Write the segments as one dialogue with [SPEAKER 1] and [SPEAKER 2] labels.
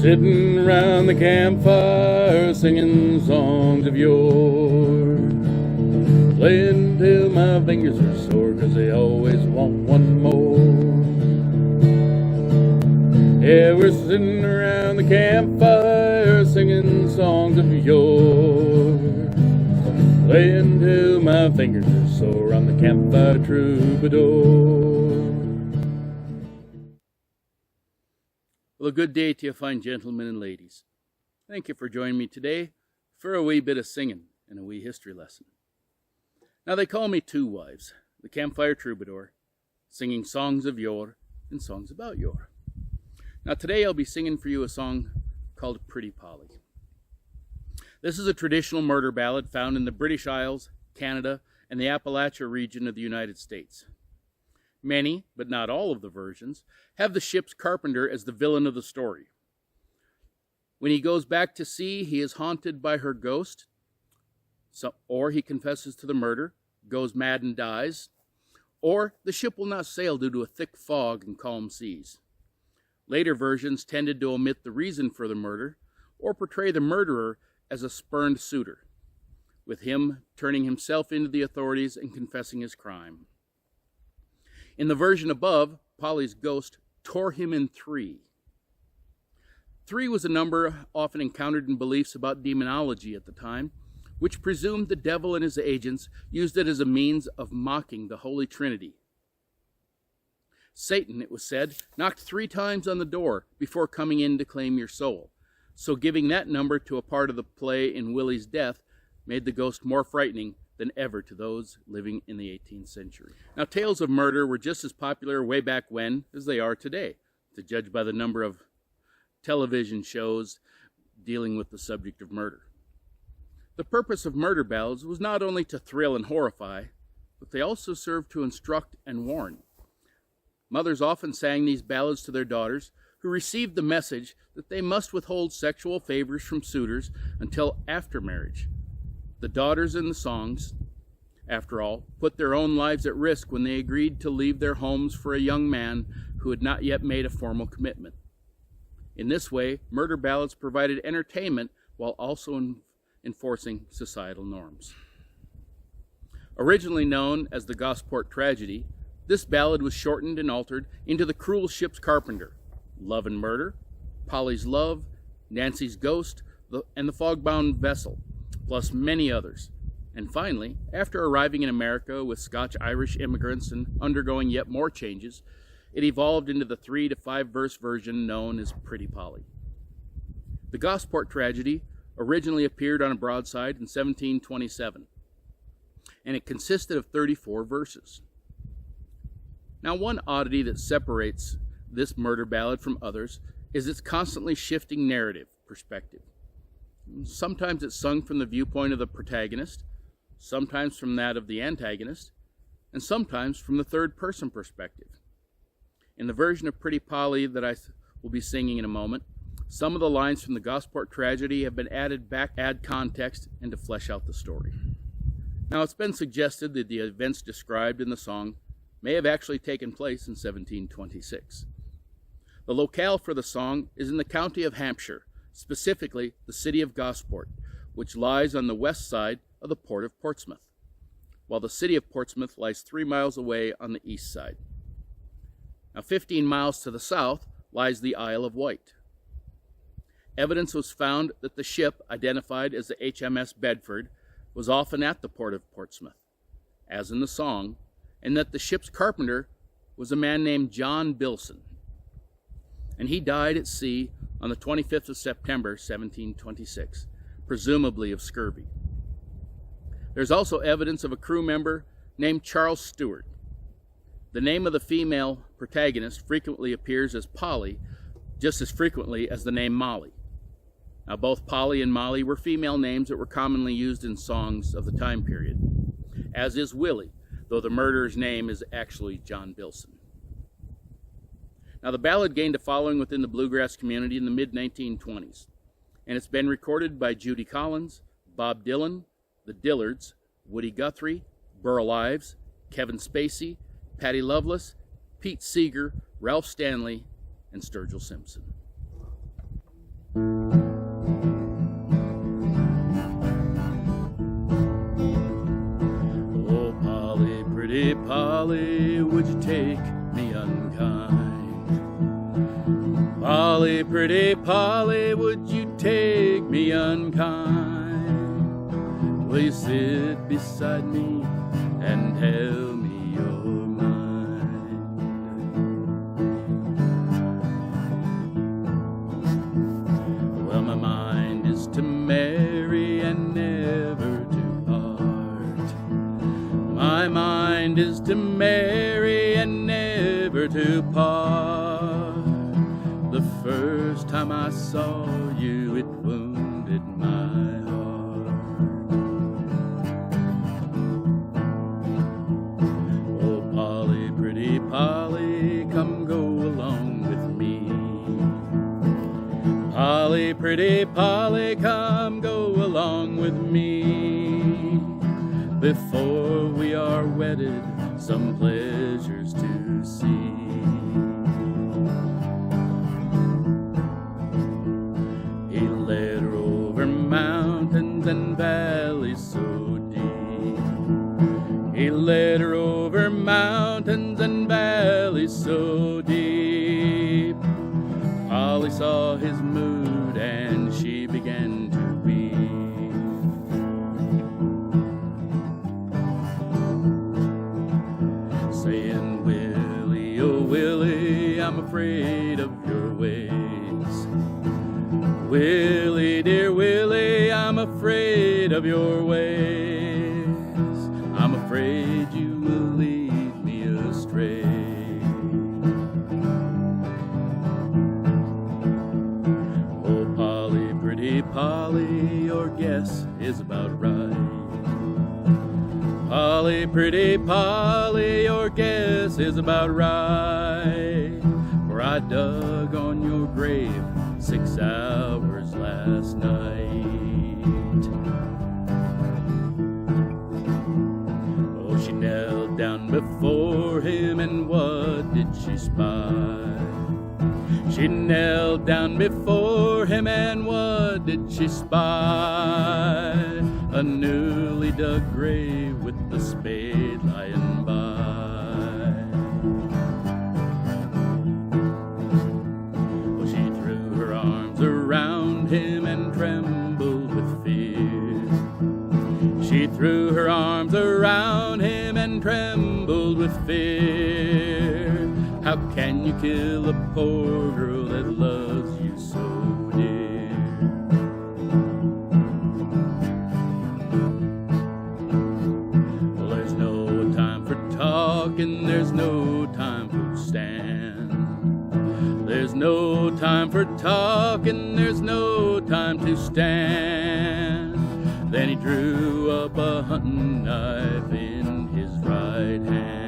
[SPEAKER 1] Sitting around the campfire singing songs of yore, playing till my fingers are sore 'cause they always want one more. Yeah, we're sitting around the campfire singing songs of yore, playing till my fingers are sore on the Campfire Troubadour. Well, a good day to you fine gentlemen and ladies. Thank you for joining me today for a wee bit of singing and a wee history lesson. Now they call me Two Wives, the Campfire Troubadour, singing songs of yore and songs about yore. Now today I'll be singing for you a song called Pretty Polly. This is a traditional murder ballad found in the British Isles, Canada, and the Appalachian region of the United States. Many, but not all of the versions, have the ship's Carpenter as the villain of the story. When he goes back to sea, he is haunted by her ghost, or he confesses to the murder, goes mad and dies, or the ship will not sail due to a thick fog and calm seas. Later versions tended to omit the reason for the murder, or portray the murderer as a spurned suitor, with him turning himself into the authorities and confessing his crime. In the version above, Polly's ghost tore him in three. Three was a number often encountered in beliefs about demonology at the time, which presumed the devil and his agents used it as a means of mocking the Holy Trinity. Satan, it was said, knocked 3 times on the door before coming in to claim your soul, so giving that number to a part of the play in Willie's death made the ghost more frightening than ever to those living in the 18th century. Now, tales of murder were just as popular way back when as they are today, to judge by the number of television shows dealing with the subject of murder. The purpose of murder ballads was not only to thrill and horrify, but they also served to instruct and warn. Mothers often sang these ballads to their daughters, who received the message that they must withhold sexual favors from suitors until after marriage. The daughters in the songs, after all, put their own lives at risk when they agreed to leave their homes for a young man who had not yet made a formal commitment. In this way, murder ballads provided entertainment while also enforcing societal norms. Originally known as the Gosport Tragedy, this ballad was shortened and altered into The Cruel Ship's Carpenter, Love and Murder, Polly's Love, Nancy's Ghost, and The Fog-Bound Vessel, plus many others. And finally, after arriving in America with Scotch-Irish immigrants and undergoing yet more changes, it evolved into the 3 to 5 verse version known as Pretty Polly. The Gosport Tragedy originally appeared on a broadside in 1727, and it consisted of 34 verses. Now, one oddity that separates this murder ballad from others is its constantly shifting narrative perspective. Sometimes it's sung from the viewpoint of the protagonist, sometimes from that of the antagonist, and sometimes from the third-person perspective. In the version of Pretty Polly that I will be singing in a moment, some of the lines from the Gosport Tragedy have been added back to add context and to flesh out the story. Now, it's been suggested that the events described in the song may have actually taken place in 1726. The locale for the song is in the county of Hampshire, specifically the city of Gosport, which lies on the west side of the port of Portsmouth, while the city of Portsmouth lies 3 miles away on the east side. Now, 15 miles to the south lies the Isle of Wight. Evidence was found that the ship, identified as the HMS Bedford, was often at the port of Portsmouth, as in the song, and that the ship's carpenter was a man named John Bilson, and he died at sea on the 25th of September, 1726, presumably of scurvy. There's also evidence of a crew member named Charles Stewart. The name of the female protagonist frequently appears as Polly, just as frequently as the name Molly. Now, both Polly and Molly were female names that were commonly used in songs of the time period, as is Willie, though the murderer's name is actually John Bilson. Now, the ballad gained a following within the bluegrass community in the mid-1920s, and it's been recorded by Judy Collins, Bob Dylan, the Dillards, Woody Guthrie, Burl Ives, Kevin Spacey, Patty Loveless, Pete Seeger, Ralph Stanley, and Sturgill Simpson. Polly, would you take me unkind? Polly, pretty Polly, would you take me unkind? Will you sit beside me and tell me your mind? Well, my mind is to marry and never to part. My mind is to marry and never to part. The first time I saw you, it wounded my heart. Oh, Polly, pretty Polly, come go along with me. Polly, pretty Polly, come go along with me. Before we are wedded, some pleasures to see. He led her over mountains and valleys so deep. He led her over mountains and valleys so deep. Polly saw his mood and she began to weep. Saying, Willie, oh Willie, I'm afraid of your ways. Willie, dear Willie, I'm afraid of your ways. I'm afraid you will lead me astray. Oh, Polly, pretty Polly, your guess is about right. Polly, pretty Polly, your guess is about right. For I dug on your grave 6 hours last night. Oh, she knelt down before him, and what did she spy? She knelt down before him, and what did she spy? A newly dug grave with the spade lying by. Well, she threw her arms around him and trembled with fear. She threw her arms around him and trembled with fear. How can you kill a poor girl that loves you so dear? Well, there's no time for talking, there's no time for stand. There's no time for talking, there's no time to stand. Then he drew up a hunting knife in his right hand.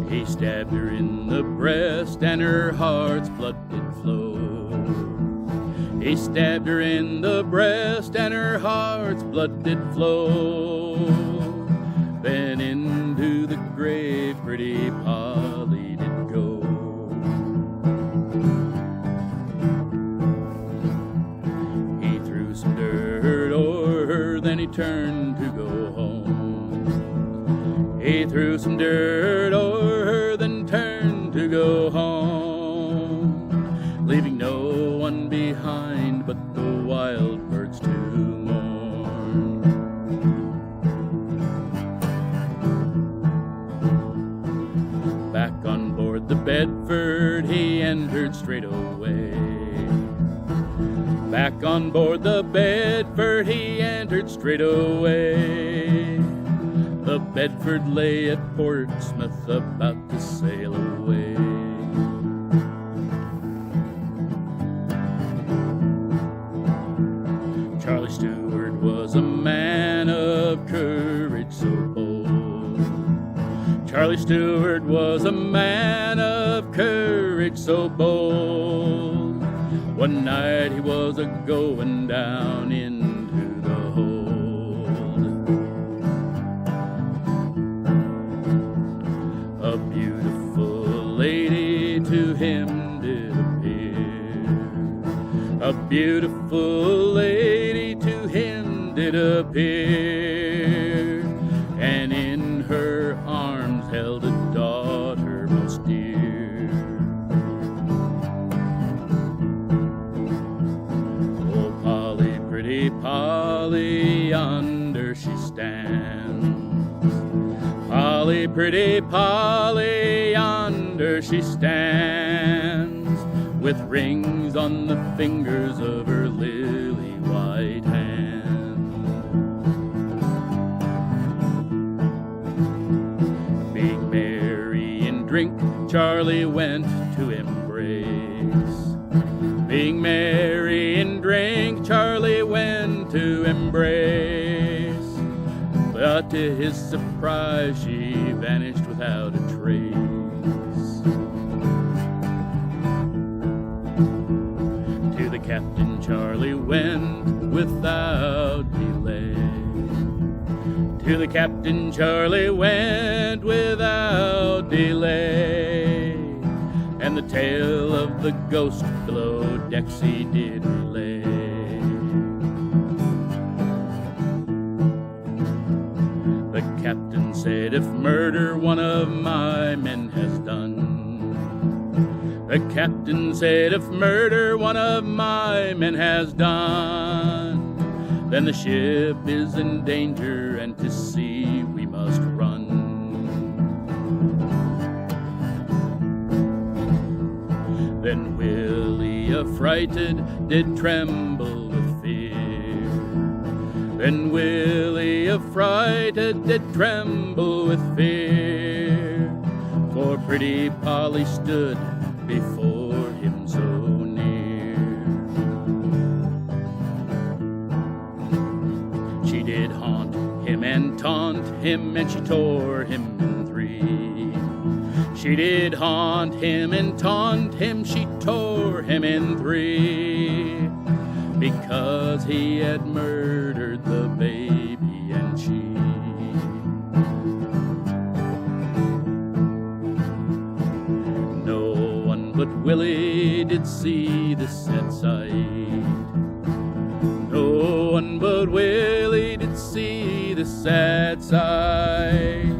[SPEAKER 1] He stabbed her in the breast, and her heart's blood did flow. He stabbed her in the breast, and her heart's blood did flow. Then into the grave pretty Polly did go. He threw some dirt o'er her, then he turned to go home. He threw some dirt o'er her, then turned to go home, leaving no one behind but the wild birds to mourn. Back on board the Bedford he entered straight away. Back on board the Bedford he entered straight away. The Bedford lay at Portsmouth about to sail away. Charlie Stewart was a man of courage so bold. Charlie Stewart was a man of courage so bold. One night he was a-going down into the hold. A beautiful lady to him did appear. A beautiful lady to him did appear. appear, and in her arms held a daughter most dear. Oh, Polly, pretty Polly, yonder she stands. Polly, pretty Polly, yonder she stands, with rings on the fingers of her lily white hand. Being merry in drink, Charlie went to embrace. Being merry in drink, Charlie went to embrace. But to his surprise, she vanished without a trace. To the captain Charlie went without delay. To the captain Charlie went without delay, and the tale of the ghost below decks he did relay. The captain said, if murder one of my men has done, the captain said, if murder one of my men has done, then the ship is in danger and to sea we must run. Then Willie, affrighted, did tremble with fear. Then Willie, affrighted, did tremble with fear, for pretty Polly stood before him so near. She did haunt him and taunt him, and she tore him in three. She did haunt him and taunt him, she tore him in three, because he had murdered the baby and she. No one but Willie did see the sad sight. No one but Willie did see the sad sight.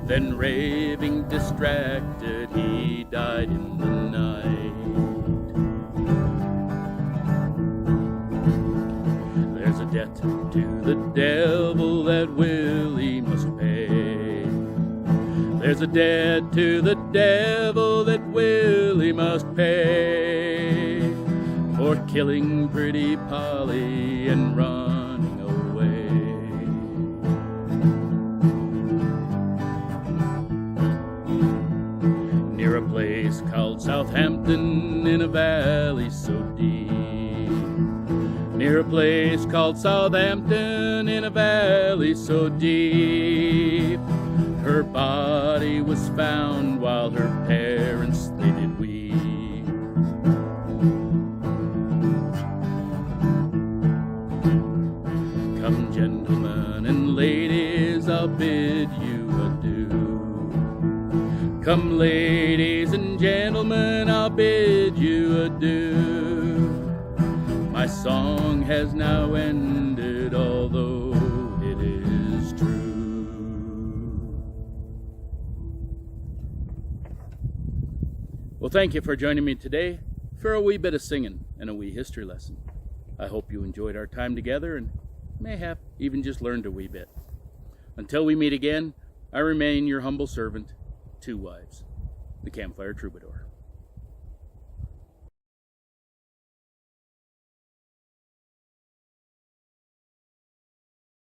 [SPEAKER 1] Then raving distracted, he died in the night. There's a debt to the devil that Willie must pay. There's a debt to the devil that Willie must pay, for killing pretty Polly and running away. Near a place called Southampton in a valley so deep. Near a place called Southampton in a valley so deep, her body was found while her parents they did weep. Come, gentlemen and ladies, I'll bid you adieu. Come, ladies and gentlemen, I'll bid you adieu. My song has now ended, although it is true. Well, thank you for joining me today for a wee bit of singing and a wee history lesson. I hope you enjoyed our time together and mayhap even just learned a wee bit. Until we meet again, I remain your humble servant, Two Wives, the Campfire Troubadour.